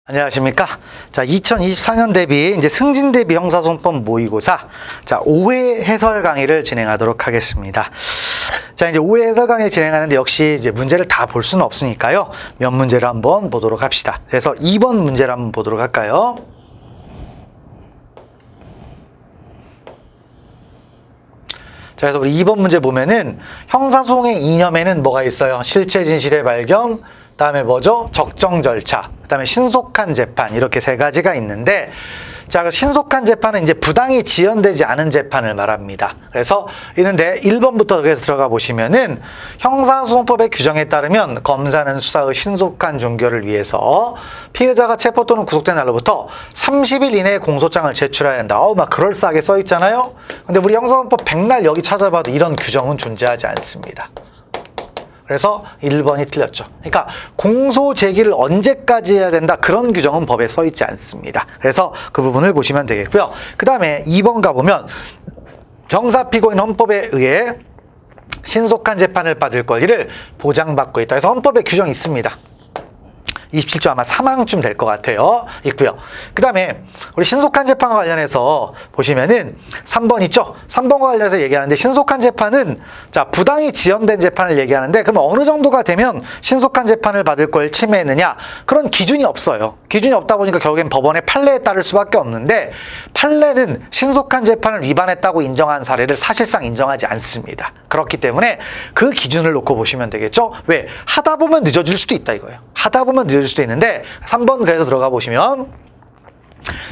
안녕하십니까. 자, 2024년 대비 이제 승진 대비 형사소송법 모의고사 5회 해설 강의를 진행하도록 하겠습니다. 자, 이제 5회 해설 강의를 진행하는데 역시 이제 문제를 다 볼 수는 없으니까요. 몇 문제를 한번 보도록 합시다. 그래서 2번 문제를 한번 보도록 할까요? 자, 그래서 우리 2번 문제 보면은 형사소송의 이념에는 뭐가 있어요? 실체 진실의 발견, 그다음에 뭐죠? 적정 절차, 그다음에 신속한 재판, 이렇게 세 가지가 있는데, 자, 그 신속한 재판은 이제 부당히 지연되지 않은 재판을 말합니다. 그래서 있는데 1번부터 그래서 들어가 보시면은 형사소송법의 규정에 따르면 검사는 수사의 신속한 종결을 위해서 피의자가 체포 또는 구속된 날로부터 30일 이내에 공소장을 제출해야 한다. 막 그럴싸하게 써 있잖아요. 근데 우리 형사소송법 백날 여기 찾아봐도 이런 규정은 존재하지 않습니다. 그래서 1번이 틀렸죠. 그러니까 공소 제기를 언제까지 해야 된다, 그런 규정은 법에 써 있지 않습니다. 그래서 그 부분을 보시면 되겠고요. 그 다음에 2번 가보면 형사 피고인 헌법에 의해 신속한 재판을 받을 권리를 보장받고 있다. 그래서 헌법에 규정이 있습니다. 27조 아마 3항쯤 될 것 같아요. 있고요. 그 다음에 우리 신속한 재판과 관련해서 보시면은 3번 있죠? 3번과 관련해서 얘기하는데, 신속한 재판은 자, 부당히 지연된 재판을 얘기하는데, 그럼 어느 정도가 되면 신속한 재판을 받을 걸 침해했느냐, 그런 기준이 없어요. 기준이 없다 보니까 결국엔 법원의 판례에 따를 수밖에 없는데, 판례는 신속한 재판을 위반했다고 인정한 사례를 사실상 인정하지 않습니다. 그렇기 때문에 그 기준을 놓고 보시면 되겠죠? 왜? 하다 보면 늦어질 수도 있다 이거예요. 하다 보면 늦어질 수도 있는데, 3번 그래서 들어가 보시면,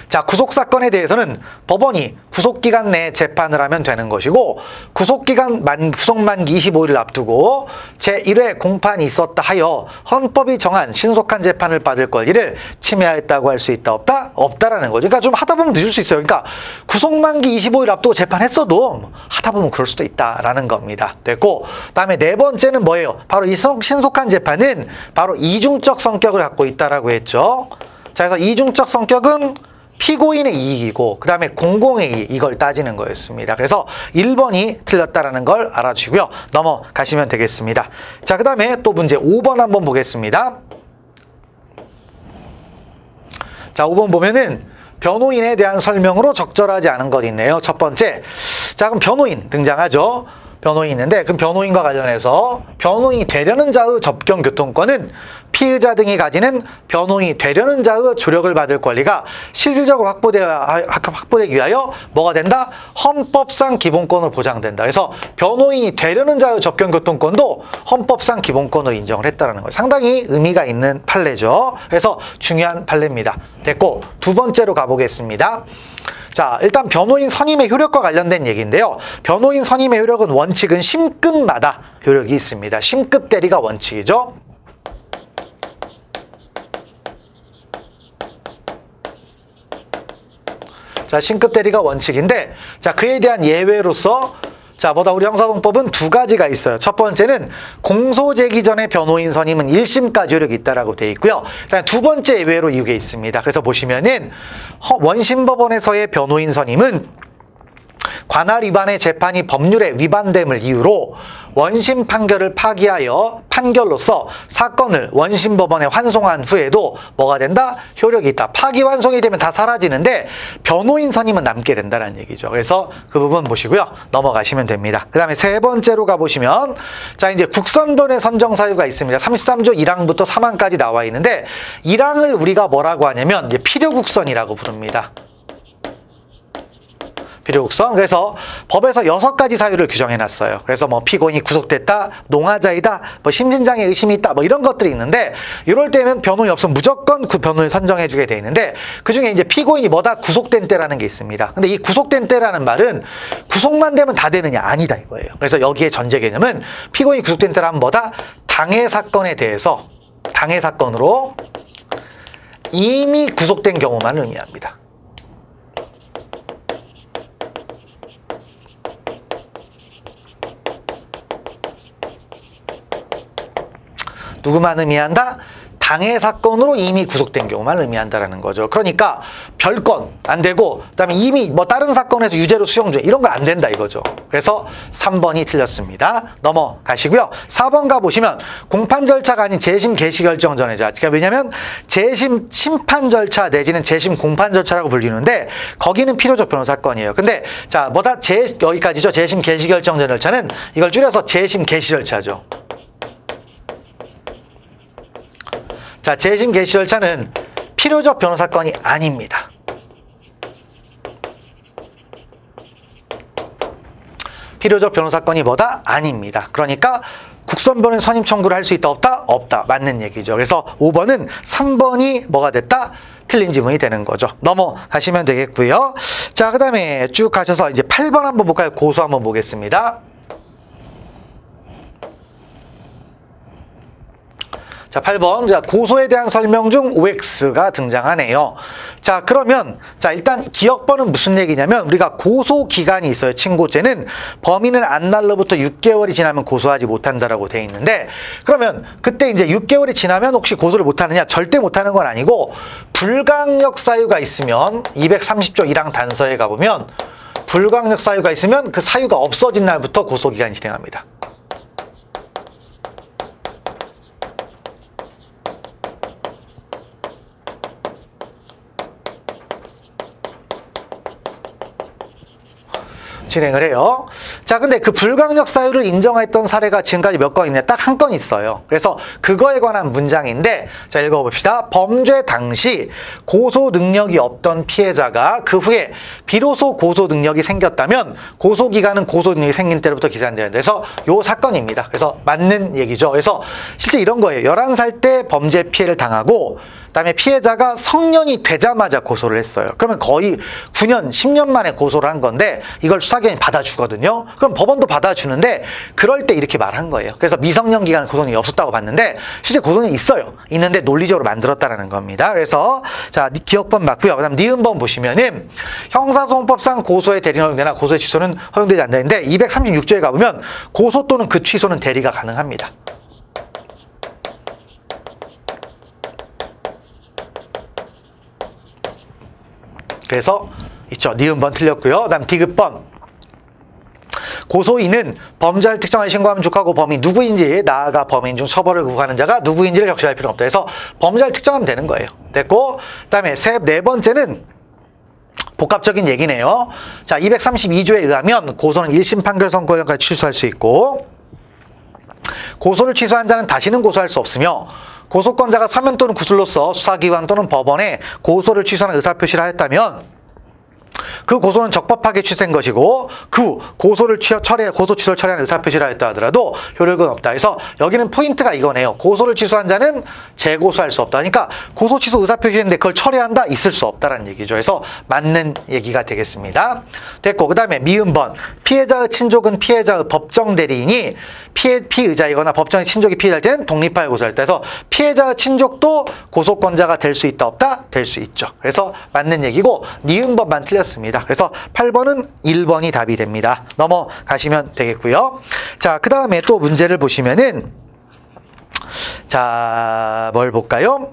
자, 구속사건에 대해서는 법원이 구속기간 내에 재판을 하면 되는 것이고, 구속기간 구속만기 25일을 앞두고 제1회 공판이 있었다 하여 헌법이 정한 신속한 재판을 받을 권리를 침해하였다고 할 수 있다, 없다? 없다라는 거죠. 그러니까 좀 하다 보면 늦을 수 있어요. 그러니까 구속만기 25일 앞두고 재판했어도 하다 보면 그럴 수도 있다라는 겁니다. 됐고, 그 다음에 네 번째는 뭐예요? 바로 이 신속한 재판은 바로 이중적 성격을 갖고 있다라고 했죠. 자, 그래서 이중적 성격은 피고인의 이익이고, 그 다음에 공공의 이익, 이걸 따지는 거였습니다. 그래서 1번이 틀렸다라는 걸 알아주시고요. 넘어가시면 되겠습니다. 자, 그 다음에 또 문제 5번 한번 보겠습니다. 자, 5번 보면은 변호인에 대한 설명으로 적절하지 않은 것 있네요. 첫 번째. 자, 그럼 변호인 등장하죠. 변호인이 있는데, 그럼 변호인과 관련해서 변호인이 되려는 자의 접견 교통권은 피의자 등이 가지는 변호인이 되려는 자의 조력을 받을 권리가 실질적으로 확보되기 위하여 뭐가 된다? 헌법상 기본권으로 보장된다. 그래서 변호인이 되려는 자의 접견 교통권도 헌법상 기본권으로 인정을 했다는 거예요. 상당히 의미가 있는 판례죠. 그래서 중요한 판례입니다. 됐고, 두 번째로 가보겠습니다. 자, 일단 변호인 선임의 효력과 관련된 얘기인데요. 변호인 선임의 효력은 원칙은 심급마다 효력이 있습니다. 심급 대리가 원칙이죠. 자, 심급 대리가 원칙인데, 자, 그에 대한 예외로서, 자, 우리 형사소송법은 두 가지가 있어요. 첫 번째는 공소 제기 전에 변호인 선임은 1심까지 효력이 있다라고 되어 있고요. 그다음에 두 번째 예외로 이게 있습니다. 그래서 보시면은 원심법원에서의 변호인 선임은 관할 위반의 재판이 법률에 위반됨을 이유로 원심 판결을 파기하여 판결로서 사건을 원심법원에 환송한 후에도 뭐가 된다? 효력이 있다. 파기환송이 되면 다 사라지는데 변호인 선임은 남게 된다는 얘기죠. 그래서 그 부분 보시고요. 넘어가시면 됩니다. 그 다음에 세 번째로 가보시면, 자, 이제 국선변의 선정 사유가 있습니다. 33조 1항부터 3항까지 나와 있는데, 1항을 우리가 뭐라고 하냐면 이제 필요국선이라고 부릅니다. 필요국선. 그래서 법에서 6가지 사유를 규정해놨어요. 그래서 뭐 피고인이 구속됐다, 농하자이다, 뭐 심신장애 의심이 있다, 뭐 이런 것들이 있는데, 이럴 때는 변호인이 없으면 무조건 그 변호인을 선정해주게 돼 있는데, 그 중에 이제 피고인이 뭐다? 구속된 때라는 게 있습니다. 근데 이 구속된 때라는 말은 구속만 되면 다 되느냐? 아니다 이거예요. 그래서 여기에 전제 개념은 피고인이 구속된 때라면 뭐다? 당해 사건에 대해서, 당해 사건으로 이미 구속된 경우만 의미합니다. 누구만 의미한다? 당해 사건으로 이미 구속된 경우만 의미한다라는 거죠. 그러니까 별건 안 되고 그다음에 이미 뭐 다른 사건에서 유죄로 수용 중 이런 거 안 된다 이거죠. 그래서 3번이 틀렸습니다. 넘어가시고요. 4번 가보시면 공판 절차가 아닌 재심 개시 결정 전이죠. 그러니까 왜냐하면 재심 심판 절차 내지는 재심 공판 절차라고 불리는데 거기는 필요적 변호사건이에요. 근데 자 뭐다 여기까지죠. 재심 개시 결정 전 절차는 이걸 줄여서 재심 개시 절차죠. 자, 재심 개시 절차는 필요적 변호사건이 아닙니다. 필요적 변호사건이 뭐다? 아닙니다. 그러니까 국선변호인 선임 청구를 할 수 있다 없다? 없다. 맞는 얘기죠. 그래서 5번은 3번이 뭐가 됐다? 틀린 지문이 되는 거죠. 넘어가시면 되겠고요. 자, 그 다음에 쭉 가셔서 이제 8번 한번 볼까요? 고소 한번 보겠습니다. 자, 8번. 자, 고소에 대한 설명 중 OX가 등장하네요. 자, 그러면, 자, 일단 기억번은 무슨 얘기냐면, 우리가 고소 기간이 있어요. 친고죄는 범인을 안 날로부터 6개월이 지나면 고소하지 못한다라고 돼 있는데, 그러면 그때 이제 6개월이 지나면 혹시 고소를 못하느냐? 절대 못하는 건 아니고, 불강력 사유가 있으면, 230조 1항 단서에 가보면, 불강력 사유가 있으면 그 사유가 없어진 날부터 고소 기간이 진행합니다. 진행을 해요. 자, 근데 그 불강력 사유를 인정했던 사례가 지금까지 몇 건 있냐? 딱 한 건 있어요. 그래서 그거에 관한 문장인데, 자, 읽어봅시다. 범죄 당시 고소 능력이 없던 피해자가 그 후에 비로소 고소 능력이 생겼다면 고소 기간은 고소 능력이 생긴 때로부터 기산되는 데서 요 사건입니다. 그래서 맞는 얘기죠. 그래서 실제 이런 거예요. 11살 때 범죄 피해를 당하고 그다음에 피해자가 성년이 되자마자 고소를 했어요. 그러면 거의 9년, 10년 만에 고소를 한 건데 이걸 수사기관이 받아주거든요. 그럼 법원도 받아주는데 그럴 때 이렇게 말한 거예요. 그래서 미성년 기간 고소능력이 없었다고 봤는데 실제 고소능력이 있어요. 있는데 논리적으로 만들었다는 겁니다. 그래서 자, 기억번 맞고요. 그다음 니은번 보시면은 형사소송법상 고소의 대리는 허용되나 고소의 취소는 허용되지 않는데 236조에 가보면 고소 또는 그 취소는 대리가 가능합니다. 그래서 있죠. 니은번 틀렸고요. 그 다음 디귿번. 고소인은 범죄를 특정하여 신고하면 족하고 범인이 누구인지 나아가 범인 중 처벌을 구하는 자가 누구인지를 적시할 필요는 없다. 그래서 범죄를 특정하면 되는 거예요. 됐고 그 다음에 네 번째는 복합적인 얘기네요. 자, 232조에 의하면 고소는 1심 판결 선고까지 취소할 수 있고 고소를 취소한 자는 다시는 고소할 수 없으며 고소권자가 사면 또는 구술로서 수사기관 또는 법원에 고소를 취소하는 의사표시를 하였다면 그 고소는 적법하게 취소된 것이고 그 고소 취소를 처리한 의사표시를 하였다 하더라도 효력은 없다. 그래서 여기는 포인트가 이거네요. 고소를 취소한 자는 재고소할 수 없다. 그러니까 고소 취소 의사표시인데 그걸 처리한다? 있을 수 없다라는 얘기죠. 그래서 맞는 얘기가 되겠습니다. 됐고 그 다음에 미음번. 피해자의 친족은 피해자의 법정 대리인이 피의자이거나 법정의 친족이 피해자일 때는 독립하여 고소할 때 해서 피해자의 친족도 고소권자가 될 수 있다 없다? 될 수 있죠. 그래서 맞는 얘기고 니은번만 틀렸습니다. 그래서 8번은 1번이 답이 됩니다. 넘어가시면 되겠고요. 자, 그 다음에 또 문제를 보시면은 자, 뭘 볼까요?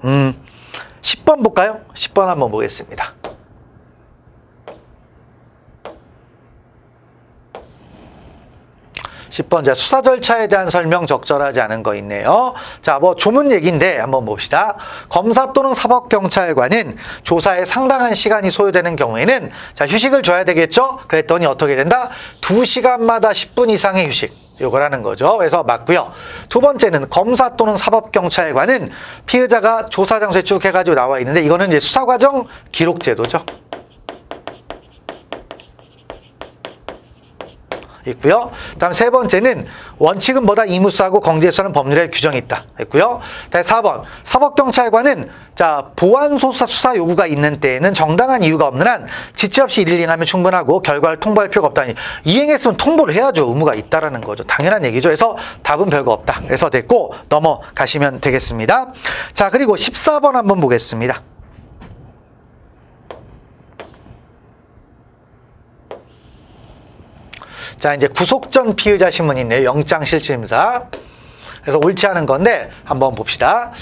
10번 볼까요? 10번 한번 보겠습니다. 10번, 자, 수사 절차에 대한 설명 적절하지 않은 거 있네요. 자, 뭐 조문 얘기인데 한번 봅시다. 검사 또는 사법경찰관은 조사에 상당한 시간이 소요되는 경우에는 자, 휴식을 줘야 되겠죠? 그랬더니 어떻게 된다? 2시간마다 10분 이상의 휴식. 요걸 하는 거죠. 그래서 맞고요. 두 번째는 검사 또는 사법경찰관은 피의자가 조사 장소에 쭉 해가지고 나와 있는데 이거는 이제 수사과정 기록제도죠. 있고요. 다음 세 번째는 원칙은 뭐다? 의무수사하고 공제수사는 법률에 규정이 있다. 있고요. 다음 4번. 사법경찰관은 자, 보안소수사 수사 요구가 있는 때에는 정당한 이유가 없는 한 지체 없이 일을 이행하면 충분하고 결과를 통보할 필요가 없다니 이행했으면 통보를 해야죠. 의무가 있다라는 거죠. 당연한 얘기죠. 그래서 답은 별거 없다. 그래서 됐고 넘어가시면 되겠습니다. 자, 그리고 14번 한번 보겠습니다. 자, 이제 구속 전 피의자 신문이 있네요. 영장실질심사. 그래서 옳지 않은 건데 한번 봅시다.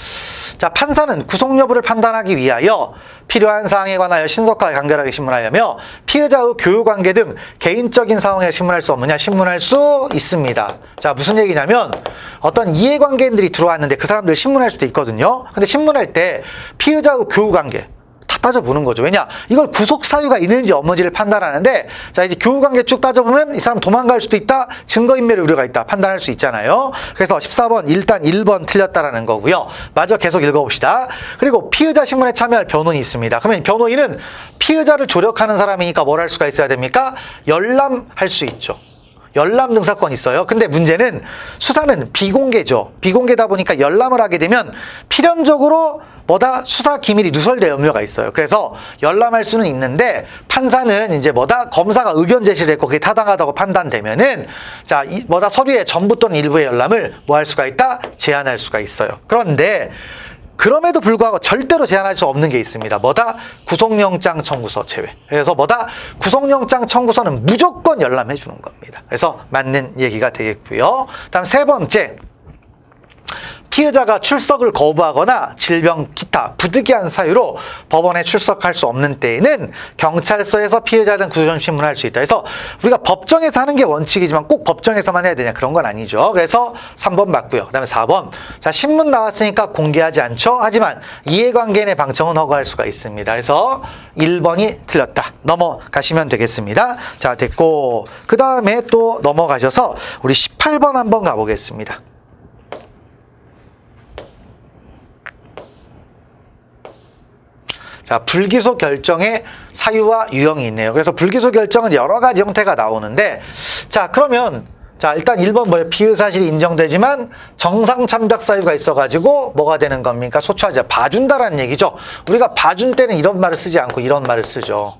자, 판사는 구속 여부를 판단하기 위하여 필요한 사항에 관하여 신속하게 간결하게 신문하려며 피의자의 교우관계 등 개인적인 상황에 신문할 수 없느냐? 신문할 수 있습니다. 자, 무슨 얘기냐면 어떤 이해관계인들이 들어왔는데 그 사람들 신문할 수도 있거든요. 근데 신문할 때 피의자의 교우관계 다 따져보는 거죠. 왜냐? 이걸 구속 사유가 있는지 없는지를 판단하는데, 자, 이제 교우관계 쭉 따져보면 이 사람 도망갈 수도 있다, 증거인멸의 우려가 있다, 판단할 수 있잖아요. 그래서 14번, 일단 1번 틀렸다라는 거고요. 마저 계속 읽어봅시다. 그리고 피의자 신문에 참여할 변호인이 있습니다. 그러면 변호인은 피의자를 조력하는 사람이니까 뭘 할 수가 있어야 됩니까? 열람할 수 있죠. 열람 등사건이 있어요. 근데 문제는 수사는 비공개죠. 비공개다 보니까 열람을 하게 되면 필연적으로 뭐다? 수사 기밀이 누설될 염려가 있어요. 그래서 열람할 수는 있는데 판사는 이제 뭐다? 검사가 의견 제시를 했고 그게 타당하다고 판단되면은 자, 뭐다? 서류의 전부 또는 일부의 열람을 뭐 할 수가 있다? 제한할 수가 있어요. 그런데 그럼에도 불구하고 절대로 제한할 수 없는 게 있습니다. 뭐다? 구속영장 청구서 제외. 그래서 뭐다? 구속영장 청구서는 무조건 열람해 주는 겁니다. 그래서 맞는 얘기가 되겠고요. 다음 세 번째. 피의자가 출석을 거부하거나 질병, 기타 부득이한 사유로 법원에 출석할 수 없는 때에는 경찰서에서 피의자에 대한 구조조정 신문을 할 수 있다. 그래서 우리가 법정에서 하는 게 원칙이지만 꼭 법정에서만 해야 되냐? 그런 건 아니죠. 그래서 3번 맞고요. 그 다음에 4번. 자, 신문 나왔으니까 공개하지 않죠. 하지만 이해관계인의 방청은 허가할 수가 있습니다. 그래서 1번이 틀렸다. 넘어가시면 되겠습니다. 자, 됐고. 그 다음에 또 넘어가셔서 우리 18번 한번 가보겠습니다. 자, 불기소 결정의 사유와 유형이 있네요. 그래서 불기소 결정은 여러 가지 형태가 나오는데, 자, 그러면, 자, 일단 1번 뭐예요? 피의사실이 인정되지만 정상 참작 사유가 있어가지고 뭐가 되는 겁니까? 소추하자. 봐준다라는 얘기죠. 우리가 봐준 때는 이런 말을 쓰지 않고 이런 말을 쓰죠.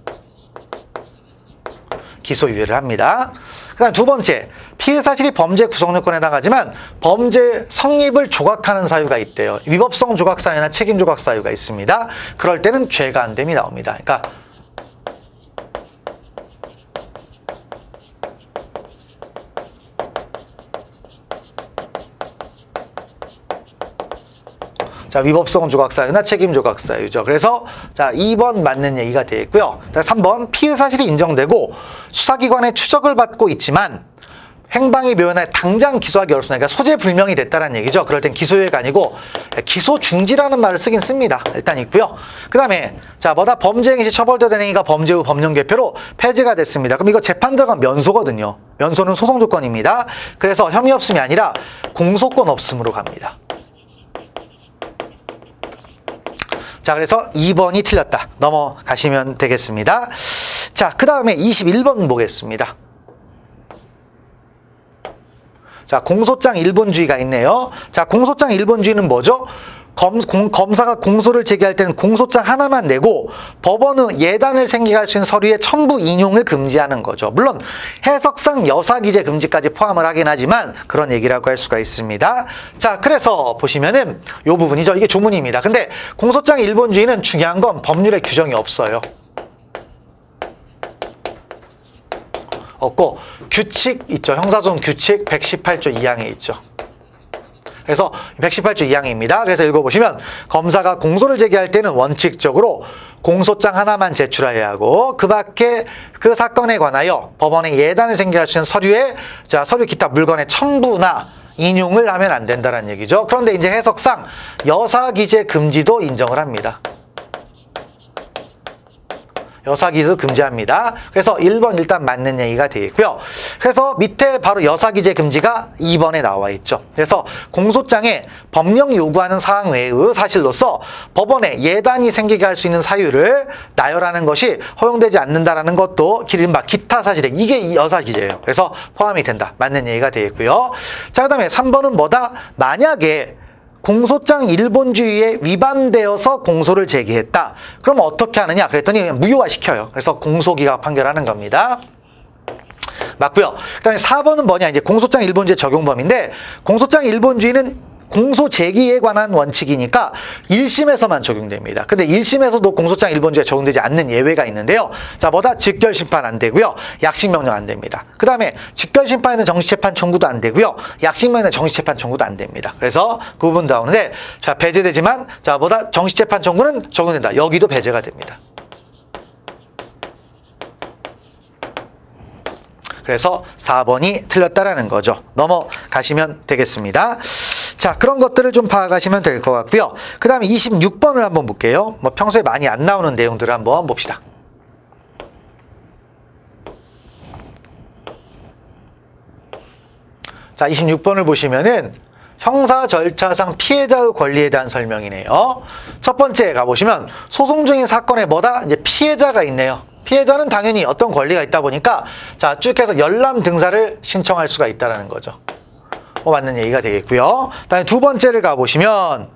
기소유예를 합니다. 그 다음 두 번째, 피의사실이 범죄 구성요건에 해당하지만 범죄 성립을 조각하는 사유가 있대요. 위법성 조각 사유나 책임 조각 사유가 있습니다. 그럴 때는 죄가 안 됨이 나옵니다. 그러니까 자, 위법성 조각 사유나 책임 조각 사유죠. 그래서 자, 2번 맞는 얘기가 되겠고요. 3번 피의사실이 인정되고 수사기관의 추적을 받고 있지만 행방이 묘연해 당장 기소하기 어렵습니다. 그러니까 소재 불명이 됐다는 얘기죠. 그럴 땐 기소유예가 아니고 기소 중지라는 말을 쓰긴 씁니다. 일단 있고요. 그 다음에 자, 뭐다? 범죄 행위 시 처벌되는 행위가 범죄 후 법령 개표로 폐지가 됐습니다. 그럼 이거 재판 들어간 면소거든요. 면소는 소송 조건입니다. 그래서 혐의 없음이 아니라 공소권 없음으로 갑니다. 자, 그래서 2번이 틀렸다. 넘어가시면 되겠습니다. 자, 그 다음에 21번 보겠습니다. 자, 공소장 일본주의가 있네요. 자, 공소장 일본주의는 뭐죠? 검사가 공소를 제기할 때는 공소장 하나만 내고 법원의 예단을 생기할 수 있는 서류의 첨부 인용을 금지하는 거죠. 물론 해석상 여사기재 금지까지 포함을 하긴 하지만 그런 얘기라고 할 수가 있습니다. 자, 그래서 보시면은 요 부분이죠. 이게 조문입니다. 근데 공소장 일본주의는 중요한 건 법률에 규정이 없어요. 없고 규칙 있죠. 형사소송 규칙 118조 2항에 있죠. 그래서 118조 2항입니다. 그래서 읽어보시면 검사가 공소를 제기할 때는 원칙적으로 공소장 하나만 제출해야 하고 그 밖에 그 사건에 관하여 법원에 예단을 생기할 수 있는 서류에 자, 서류 기타 물건의 첨부나 인용을 하면 안 된다는 얘기죠. 그런데 이제 해석상 여사기재 금지도 인정을 합니다. 여사기재 금지합니다. 그래서 1번 일단 맞는 얘기가 되겠고요. 그래서 밑에 바로 여사기재 금지가 2번에 나와 있죠. 그래서 공소장에 법령이 요구하는 사항 외의 사실로서 법원에 예단이 생기게 할 수 있는 사유를 나열하는 것이 허용되지 않는다라는 것도 이른바 기타 사실에 이게 여사기재예요. 그래서 포함이 된다. 맞는 얘기가 되겠고요. 자, 그 다음에 3번은 뭐다? 만약에 공소장 일본주의에 위반되어서 공소를 제기했다. 그럼 어떻게 하느냐? 그랬더니 무효화시켜요. 그래서 공소기각 판결하는 겁니다. 맞고요. 그 다음에 4번은 뭐냐? 이제 공소장 일본주의 적용범인데 공소장 일본주의는 공소 제기에 관한 원칙이니까 1심에서만 적용됩니다. 근데 1심에서도 공소장 1번지가 적용되지 않는 예외가 있는데요. 자, 뭐다? 직결심판 안 되고요. 약식명령 안 됩니다. 그 다음에 직결심판에는 정식재판 청구도 안 되고요. 약식명령에는 정식재판 청구도 안 됩니다. 그래서 그 부분도 나오는데, 자, 배제되지만, 자, 뭐다? 정식재판 청구는 적용된다. 여기도 배제가 됩니다. 그래서 4번이 틀렸다라는 거죠. 넘어가시면 되겠습니다. 자, 그런 것들을 좀 파악하시면 될 것 같고요. 그 다음에 26번을 한번 볼게요. 뭐 평소에 많이 안 나오는 내용들을 한번 봅시다. 자, 26번을 보시면은 형사 절차상 피해자의 권리에 대한 설명이네요. 첫 번째 가보시면 소송 중인 사건에 뭐다? 이제 피해자가 있네요. 피해자는 당연히 어떤 권리가 있다 보니까 자, 쭉 해서 열람 등사를 신청할 수가 있다는 거죠. 맞는 얘기가 되겠고요. 다음에 두 번째를 가보시면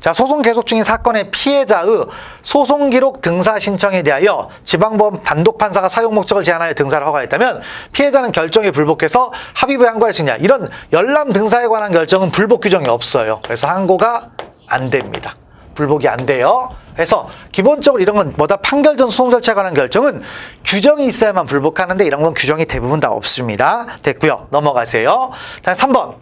자, 소송 계속 중인 사건의 피해자의 소송 기록 등사 신청에 대하여 지방법원 단독 판사가 사용 목적을 제한하여 등사를 허가했다면 피해자는 결정에 불복해서 합의부에 항고할 수 있냐. 이런 열람 등사에 관한 결정은 불복 규정이 없어요. 그래서 항고가 안 됩니다. 불복이 안 돼요. 그래서 기본적으로 이런 건 뭐다? 판결 전 소송 절차에 관한 결정은 규정이 있어야만 불복하는데 이런 건 규정이 대부분 다 없습니다. 됐고요. 넘어가세요. 다음 3번.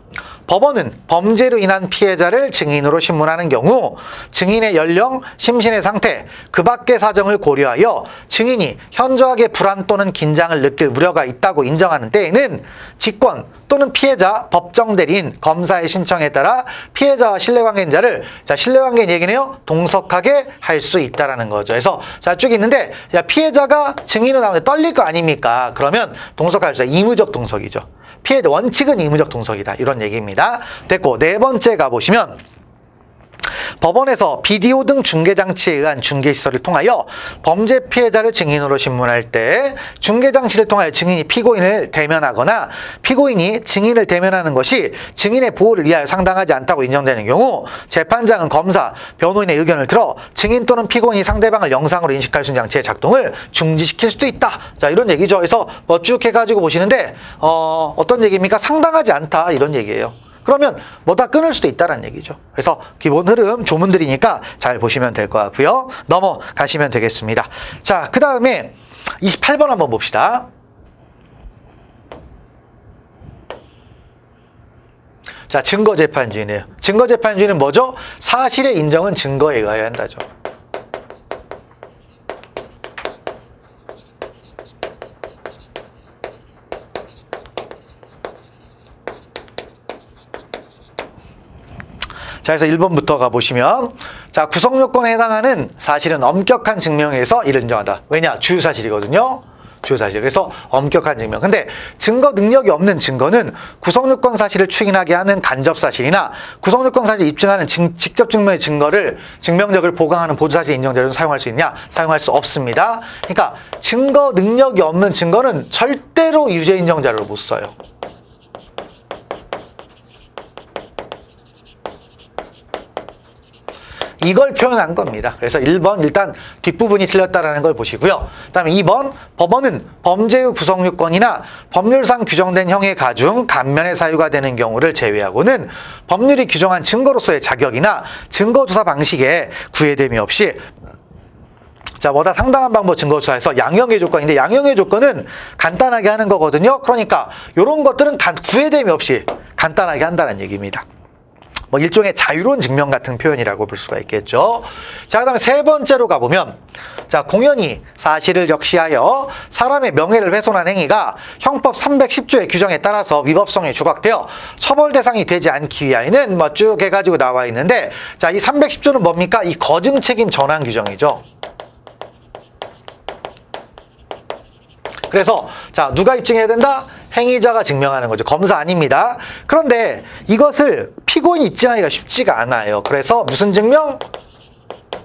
법원은 범죄로 인한 피해자를 증인으로 신문하는 경우 증인의 연령, 심신의 상태, 그 밖의 사정을 고려하여 증인이 현저하게 불안 또는 긴장을 느낄 우려가 있다고 인정하는 때에는 직권 또는 피해자, 법정 대리인, 검사의 신청에 따라 피해자와 신뢰관계인 자를 자, 신뢰관계인 얘기네요. 동석하게 할 수 있다라는 거죠. 그래서 자, 쭉 있는데 야, 피해자가 증인으로 나오는데 떨릴 거 아닙니까? 그러면 동석할 수 있어요. 의무적 동석이죠. 피해자 원칙은 의무적 동석이다. 이런 얘기입니다. 됐고 네 번째 가보시면 법원에서 비디오 등 중계장치에 의한 중계시설을 통하여 범죄 피해자를 증인으로 신문할 때 중계장치를 통하여 증인이 피고인을 대면하거나 피고인이 증인을 대면하는 것이 증인의 보호를 위하여 상당하지 않다고 인정되는 경우 재판장은 검사, 변호인의 의견을 들어 증인 또는 피고인이 상대방을 영상으로 인식할 수 있는 장치의 작동을 중지시킬 수도 있다. 자, 이런 얘기죠. 그래서 뭐 쭉 해가지고 보시는데 어떤 얘기입니까? 상당하지 않다. 이런 얘기예요. 그러면 뭐다 끊을 수도 있다는 얘기죠. 그래서 기본 흐름 조문들이니까 잘 보시면 될 것 같고요. 넘어가시면 되겠습니다. 자, 그 다음에 28번 한번 봅시다. 자, 증거재판주의네요. 증거재판주의는 뭐죠? 사실의 인정은 증거에 의하여 한다죠. 자, 그래서 1번부터 가보시면 자, 구성요건에 해당하는 사실은 엄격한 증명에서 이를 인정한다. 왜냐? 주요사실이거든요. 주요사실. 그래서 엄격한 증명. 근데 증거 능력이 없는 증거는 구성요건 사실을 추인하게 하는 간접사실이나 구성요건 사실을 입증하는 직접 증명의 증명력을 보강하는 보조사실 인정자료는 사용할 수 있냐? 사용할 수 없습니다. 그러니까 증거 능력이 없는 증거는 절대로 유죄 인정자료를 못 써요. 이걸 표현한 겁니다. 그래서 1번 일단 뒷부분이 틀렸다라는 걸 보시고요. 그 다음에 2번 법원은 범죄의 구성요건이나 법률상 규정된 형의 가중, 감면의 사유가 되는 경우를 제외하고는 법률이 규정한 증거로서의 자격이나 증거조사 방식에 구애됨이 없이 자, 뭐다 상당한 방법 증거조사에서 양형의 조건인데 양형의 조건은 간단하게 하는 거거든요. 그러니까 이런 것들은 구애됨이 없이 간단하게 한다는 얘기입니다. 뭐 일종의 자유로운 증명 같은 표현이라고 볼 수가 있겠죠. 자, 그다음에 세 번째로 가보면 자, 공연히 사실을 적시하여 사람의 명예를 훼손한 행위가 형법 310조의 규정에 따라서 위법성이 조각되어 처벌 대상이 되지 않기 위하여는 뭐 쭉 해가지고 나와 있는데 자, 이 310조는 뭡니까? 이 거증 책임 전환 규정이죠. 그래서 자, 누가 입증해야 된다? 행위자가 증명하는 거죠. 검사 아닙니다. 그런데 이것을 피고인이 입증하기가 쉽지가 않아요. 그래서 무슨 증명?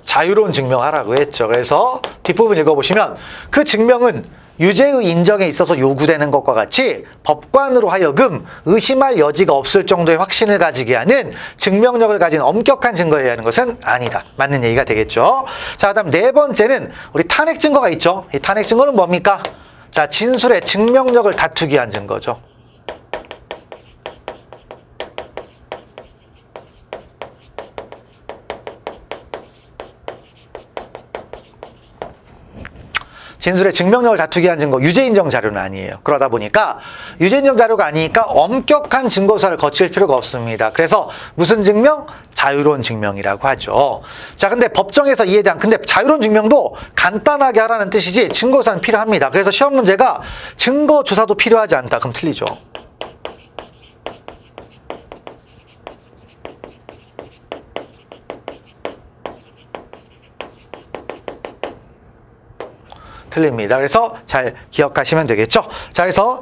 자유로운 증명하라고 했죠. 그래서 뒷부분 읽어보시면 그 증명은 유죄의 인정에 있어서 요구되는 것과 같이 법관으로 하여금 의심할 여지가 없을 정도의 확신을 가지게 하는 증명력을 가진 엄격한 증거여야 하는 것은 아니다. 맞는 얘기가 되겠죠. 자, 그다음 네 번째는 우리 탄핵 증거가 있죠. 이 탄핵 증거는 뭡니까? 자, 진술의 증명력을 다투기 위한 증거죠. 진술의 증명력을 다투게 한 증거, 유죄인정 자료는 아니에요. 그러다 보니까 유죄인정 자료가 아니니까 엄격한 증거사를 거칠 필요가 없습니다. 그래서 무슨 증명? 자유로운 증명이라고 하죠. 자, 근데 법정에서 이에 대한, 근데 자유로운 증명도 간단하게 하라는 뜻이지 증거사는 필요합니다. 그래서 시험 문제가 증거 조사도 필요하지 않다. 그럼 틀리죠. 틀립니다. 그래서 잘 기억하시면 되겠죠. 자, 그래서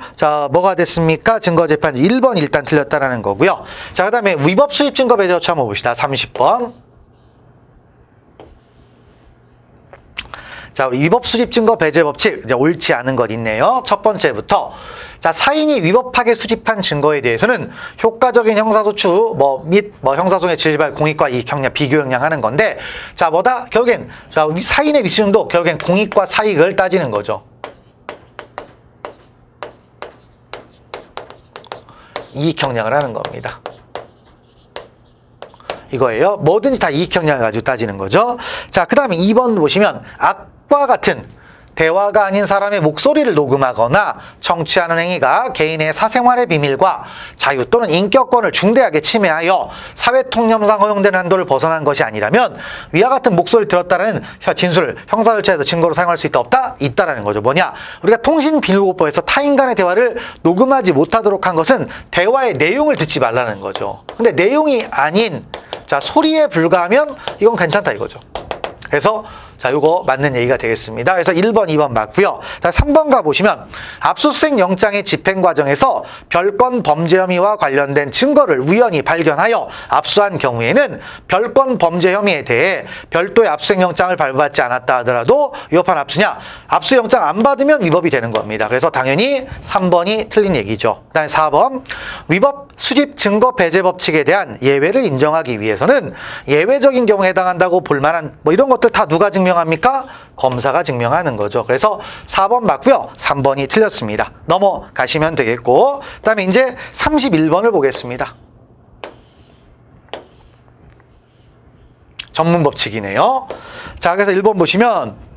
뭐가 됐습니까? 증거재판 1번 일단 틀렸다라는 거고요. 자, 그다음에 위법 수입 증거 배제 조치 한번 봅시다. 30번. 자, 우리 위법 수집 증거 배제 법칙, 이제 옳지 않은 것 있네요. 첫 번째부터. 자, 사인이 위법하게 수집한 증거에 대해서는 효과적인 형사소추, 및 형사소송의 질발, 공익과 이익 형량, 비교 형량하는 건데, 자, 결국엔, 자, 사인의 위증도 결국엔 공익과 사익을 따지는 거죠. 이익 형량을 하는 겁니다. 이거예요. 뭐든지 다 이익 형량을 가지고 따지는 거죠. 자, 그 다음에 2번 보시면 악과 같은 대화가 아닌 사람의 목소리를 녹음하거나 청취하는 행위가 개인의 사생활의 비밀과 자유 또는 인격권을 중대하게 침해하여 사회통념상 허용되는 한도를 벗어난 것이 아니라면 위와 같은 목소리를 들었다는 진술, 형사절차에서 증거로 사용할 수 있다 없다? 있다라는 거죠. 뭐냐? 우리가 통신비밀보호법에서 타인 간의 대화를 녹음하지 못하도록 한 것은 대화의 내용을 듣지 말라는 거죠. 근데 내용이 아닌 소리에 불과하면 이건 괜찮다 이거죠. 그래서 요거 맞는 얘기가 되겠습니다. 그래서 1번, 2번 맞고요. 자, 3번 가보시면 압수수색 영장의 집행 과정에서 별건 범죄 혐의와 관련된 증거를 우연히 발견하여 압수한 경우에는 별건 범죄 혐의에 대해 별도의 압수수색 영장을 발부받지 않았다 하더라도 위법한 압수냐? 압수 영장 안 받으면 위법이 되는 겁니다. 그래서 당연히 3번이 틀린 얘기죠. 그다음에 4번 위법 수집 증거 배제 법칙에 대한 예외를 인정하기 위해서는 예외적인 경우에 해당한다고 볼 만한 이런 것들 다 누가 증명합니까? 검사가 증명하는 거죠. 그래서 4번 맞고요. 3번이 틀렸습니다. 넘어가시면 되겠고, 그 다음에 이제 31번을 보겠습니다. 전문 법칙이네요. 자, 그래서 1번 보시면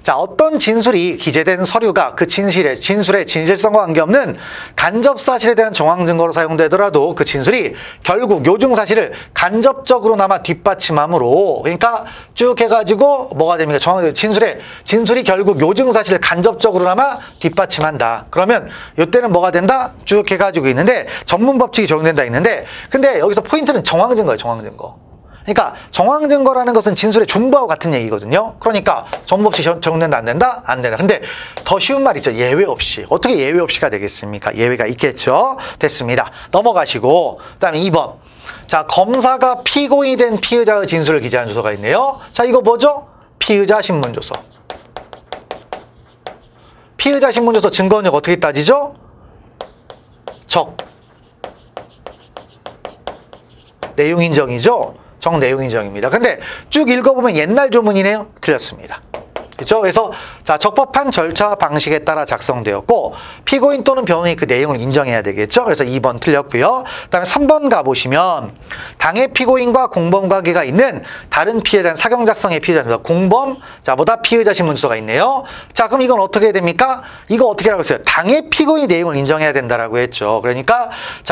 자, 어떤 진술이 기재된 서류가 그 진술의 진실성과 관계없는 간접 사실에 대한 정황 증거로 사용되더라도 그 진술이 결국 요중 사실을 간접적으로나마 뒷받침함으로, 그러니까 쭉 해가지고 뭐가 됩니까? 진술이 결국 요중 사실을 간접적으로나마 뒷받침한다. 그러면 이때는 뭐가 된다? 쭉 해가지고 있는데 전문 법칙이 적용된다 있는데, 근데 여기서 포인트는 정황 증거예요. 정황 증거. 그러니까 정황 증거라는 것은 진술의 전부하고 같은 얘기거든요. 그러니까 전부 없이 적용된다 안 된다? 안 된다. 근데 더 쉬운 말 있죠. 예외 없이. 어떻게 예외 없이가 되겠습니까? 예외가 있겠죠. 됐습니다. 넘어가시고 그다음에 2번. 자, 검사가 피고인이 된 피의자의 진술을 기재한 조서가 있네요. 자, 이거 뭐죠? 피의자 신문조서. 피의자 신문조서 증거능력 어떻게 따지죠? 내용 인정이죠. 정내용 인정입니다. 근데 쭉 읽어보면 옛날 조문이네요. 틀렸습니다. 그렇죠? 그래서 적법한 절차와 방식에 따라 작성되었고 피고인 또는 변호인이 그 내용을 인정해야 되겠죠. 그래서 2번 틀렸고요. 그다음에 3번 가보시면 당해 피고인과 공범 관계가 있는 다른 피해자는 사경 작성의 피해자입니다. 공범, 보다 피의자 신문서가 있네요. 자, 그럼 이건 어떻게 해야 됩니까? 이거 어떻게 하라고 했어요? 당해 피고인 내용을 인정해야 된다라고 했죠. 그러니까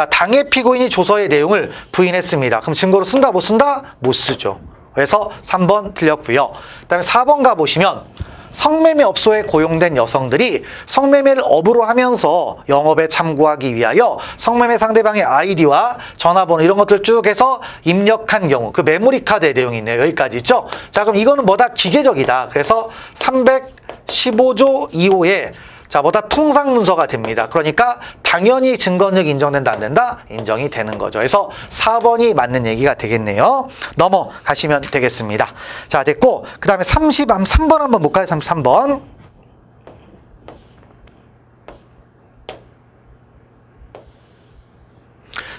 당해 피고인이 조서의 내용을 부인했습니다. 그럼 증거로 쓴다 못 쓴다? 못 쓰죠. 그래서 3번 틀렸고요. 그다음에 4번 가보시면 성매매 업소에 고용된 여성들이 성매매를 업으로 하면서 영업에 참고하기 위하여 성매매 상대방의 아이디와 전화번호 이런 것들 쭉 해서 입력한 경우 그 메모리 카드의 내용이 있네요. 여기까지 있죠. 자, 그럼 이거는 뭐다? 기계적이다. 그래서 315조 2호에 뭐다 통상 문서가 됩니다. 그러니까 당연히 증거능력 인정된다 안 된다? 인정이 되는 거죠. 그래서 4번이 맞는 얘기가 되겠네요. 넘어가시면 되겠습니다. 자, 됐고 그 다음에 3번 한번 볼까요? 33번.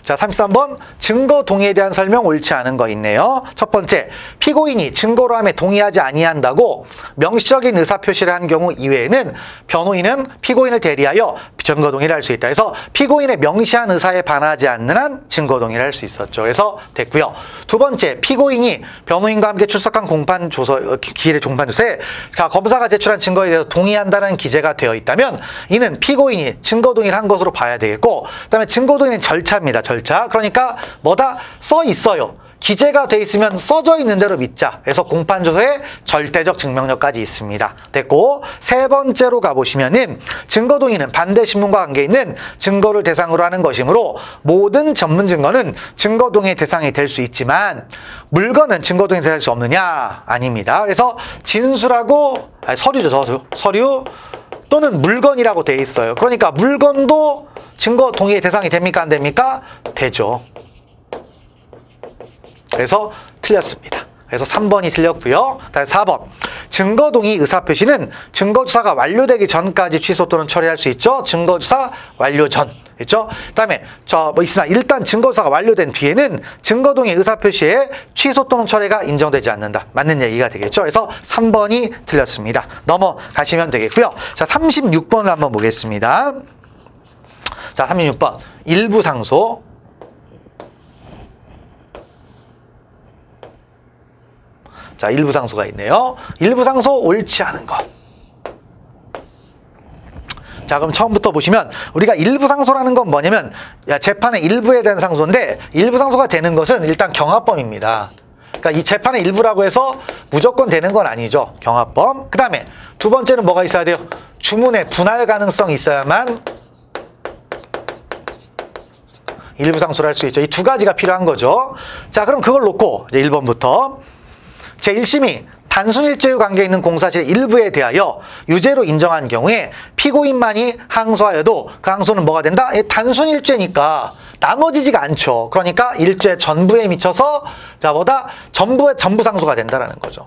자, 33번 증거 동의에 대한 설명 옳지 않은 거 있네요. 첫 번째, 피고인이 증거로 함에 동의하지 아니한다고 명시적인 의사표시를 한 경우 이외에는 변호인은 피고인을 대리하여 증거동의를 할 수 있다. 그래서 피고인의 명시한 의사에 반하지 않는 한 증거동의를 할 수 있었죠. 그래서 됐고요. 두 번째, 피고인이 변호인과 함께 출석한 공판 조서 기일의 종판 조서에 검사가 제출한 증거에 대해서 동의한다는 기재가 되어 있다면 이는 피고인이 증거동의를 한 것으로 봐야 되겠고, 그다음에 증거동의는 절차입니다. 절차. 그러니까 뭐다? 써 있어요. 기재가 돼 있으면 써져 있는 대로 믿자. 그래서 공판조서에 절대적 증명력까지 있습니다. 됐고, 세 번째로 가보시면은 증거동의는 반대신문과 관계있는 증거를 대상으로 하는 것이므로 모든 전문 증거는 증거동의의 대상이 될 수 있지만 물건은 증거동의 대상이 될 수 없느냐? 아닙니다. 그래서 진술하고 서류 또는 물건이라고 돼 있어요. 그러니까 물건도 증거동의의 대상이 됩니까? 안 됩니까? 되죠. 그래서 틀렸습니다. 그래서 3번이 틀렸고요. 다음 4번. 증거동의 의사표시는 증거조사가 완료되기 전까지 취소 또는 처리할 수 있죠. 증거조사 완료 전. 그렇죠? 그다음에 있으나 일단 증거조사가 완료된 뒤에는 증거동의 의사표시에 취소 또는 처리가 인정되지 않는다. 맞는 얘기가 되겠죠. 그래서 3번이 틀렸습니다. 넘어가시면 되겠고요. 자, 36번을 한번 보겠습니다. 자, 36번. 일부 상소. 자, 일부 상소가 있네요. 일부 상소 옳지 않은 것. 자, 그럼 처음부터 보시면 우리가 일부 상소라는 건 뭐냐면 재판의 일부에 대한 상소인데 일부 상소가 되는 것은 일단 경합범입니다. 그러니까 이 재판의 일부라고 해서 무조건 되는 건 아니죠. 경합범. 그 다음에 두 번째는 뭐가 있어야 돼요? 주문의 분할 가능성이 있어야만 일부 상소를 할 수 있죠. 이 두 가지가 필요한 거죠. 자, 그럼 그걸 놓고 이제 1번부터 제1심이 단순일죄의 관계에 있는 공사실의 일부에 대하여 유죄로 인정한 경우에 피고인만이 항소하여도 그 항소는 뭐가 된다? 단순일죄니까 나눠지지가 않죠. 그러니까 일죄 전부에 미쳐서 전부 상소가 된다는 거죠.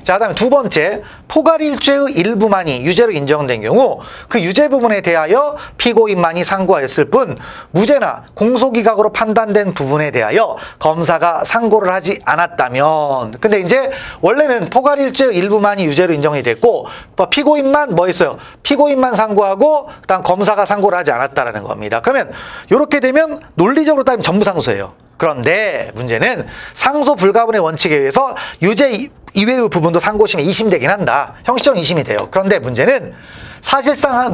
자, 그다음에 두 번째, 포괄일죄의 일부만이 유죄로 인정된 경우 그 유죄 부분에 대하여 피고인만이 상고하였을 뿐 무죄나 공소기각으로 판단된 부분에 대하여 검사가 상고를 하지 않았다면, 근데 이제 원래는 포괄일죄의 일부만이 유죄로 인정이 됐고 피고인만 뭐 있어요? 피고인만 상고하고 그다음 검사가 상고를 하지 않았다라는 겁니다. 그러면 이렇게 되면 논리적으로 따지면 전부 상소예요. 그런데 문제는 상소 불가분의 원칙에 의해서 유죄 이외의 부분도 상고심에 이심되긴 한다. 형식적인 이심이 돼요. 그런데 문제는 사실상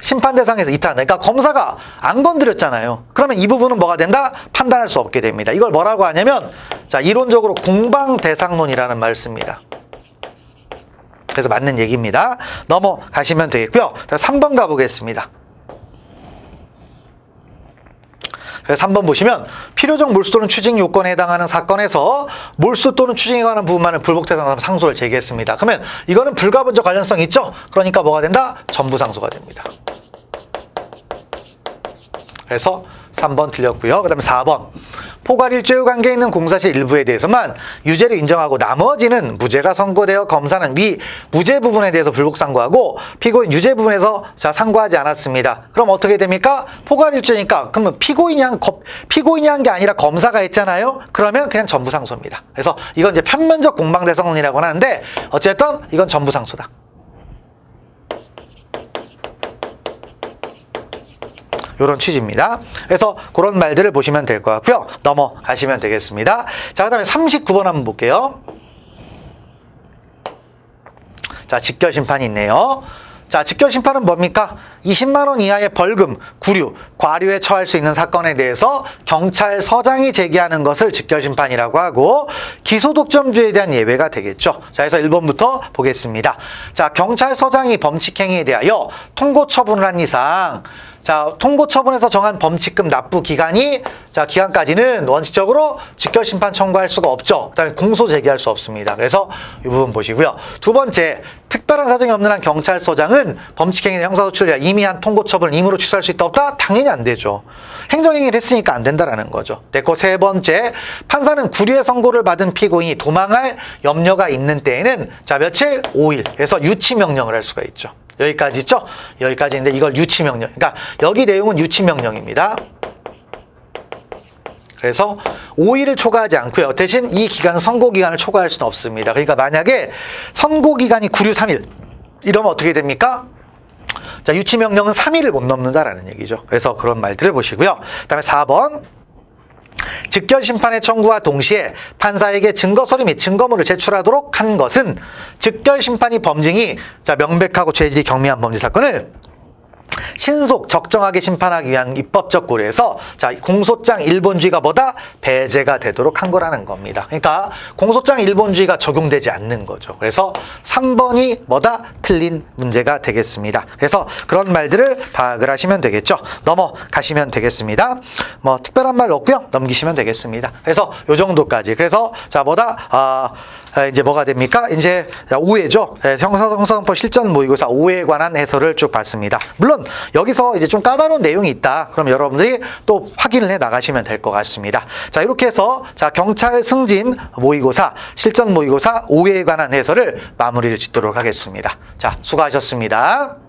심판 대상에서 이탈한다. 그러니까 검사가 안 건드렸잖아요. 그러면 이 부분은 뭐가 된다? 판단할 수 없게 됩니다. 이걸 뭐라고 하냐면 자, 이론적으로 공방 대상론이라는 말을 씁니다. 그래서 맞는 얘기입니다. 넘어가시면 되겠고요. 3번 가보겠습니다. 그래서 3번 보시면 필요적 몰수 또는 추징 요건에 해당하는 사건에서 몰수 또는 추징에 관한 부분만을 불복대상으로 상소를 제기했습니다. 그러면 이거는 불가분적 관련성이 있죠? 그러니까 뭐가 된다? 전부 상소가 됩니다. 그래서 3번 틀렸고요. 그 다음에 4번. 포괄일죄의 관계에 있는 공사실 일부에 대해서만 유죄를 인정하고 나머지는 무죄가 선고되어 검사는 위 무죄 부분에 대해서 불복상고하고 피고인 유죄 부분에서 상고하지 않았습니다. 그럼 어떻게 됩니까? 포괄일죄니까 그러면 피고인이 한 게 아니라 검사가 했잖아요. 그러면 그냥 전부 상소입니다. 그래서 이건 이제 편면적 공방대상론이라고 하는데 어쨌든 이건 전부 상소다. 이런 취지입니다. 그래서 그런 말들을 보시면 될 것 같고요. 넘어가시면 되겠습니다. 자, 그 다음에 39번 한번 볼게요. 자, 직결심판이 있네요. 자, 직결심판은 뭡니까? 20만 원 이하의 벌금, 구류, 과료에 처할 수 있는 사건에 대해서 경찰서장이 제기하는 것을 직결심판이라고 하고 기소독점주의에 대한 예외가 되겠죠. 자, 그래서 1번부터 보겠습니다. 자, 경찰서장이 범칙행위에 대하여 통고처분을 한 이상 자, 통고처분에서 정한 범칙금 납부 기간이 기간까지는 원칙적으로 직결심판 청구할 수가 없죠. 그다음에 공소 제기할 수 없습니다. 그래서 이 부분 보시고요. 두 번째, 특별한 사정이 없는 한 경찰서장은 범칙행위나 형사소출이야 이미 한 통고처분을 임의로 취소할 수 있다 없다? 당연히 안 되죠. 행정행위를 했으니까 안 된다라는 거죠. 됐고, 세 번째, 판사는 구류의 선고를 받은 피고인이 도망할 염려가 있는 때에는 며칠? 5일. 그래서 유치명령을 할 수가 있죠. 여기까지 있죠? 여기까지인데 이걸 유치명령. 그러니까 여기 내용은 유치명령입니다. 그래서 5일을 초과하지 않고요. 대신 이 기간은 선고기간을 초과할 수는 없습니다. 그러니까 만약에 선고기간이 구류 3일 이러면 어떻게 됩니까? 자, 유치명령은 3일을 못 넘는다라는 얘기죠. 그래서 그런 말들을 보시고요. 그 다음에 4번. 즉결심판의 청구와 동시에 판사에게 증거서류 및 증거물을 제출하도록 한 것은 즉결심판이 범증이 자, 명백하고 죄질이 경미한 범죄 사건을 신속 적정하게 심판하기 위한 입법적 고려에서 자, 공소장 일본주의가 뭐다? 배제가 되도록 한 거라는 겁니다. 그러니까 공소장 일본주의가 적용되지 않는 거죠. 그래서 3번이 뭐다? 틀린 문제가 되겠습니다. 그래서 그런 말들을 파악을 하시면 되겠죠. 넘어가시면 되겠습니다. 뭐 특별한 말 없고요. 넘기시면 되겠습니다. 그래서 요 정도까지. 그래서 자, 뭐다? 이제 뭐가 됩니까? 이제 5회죠. 형사소송법 실전 모의고사 5회에 관한 해설을 쭉 봤습니다. 물론 여기서 이제 좀 까다로운 내용이 있다. 그럼 여러분들이 또 확인을 해 나가시면 될 것 같습니다. 자, 이렇게 해서 자, 경찰 승진 모의고사 실전 모의고사 5회에 관한 해설을 마무리를 짓도록 하겠습니다. 자, 수고하셨습니다.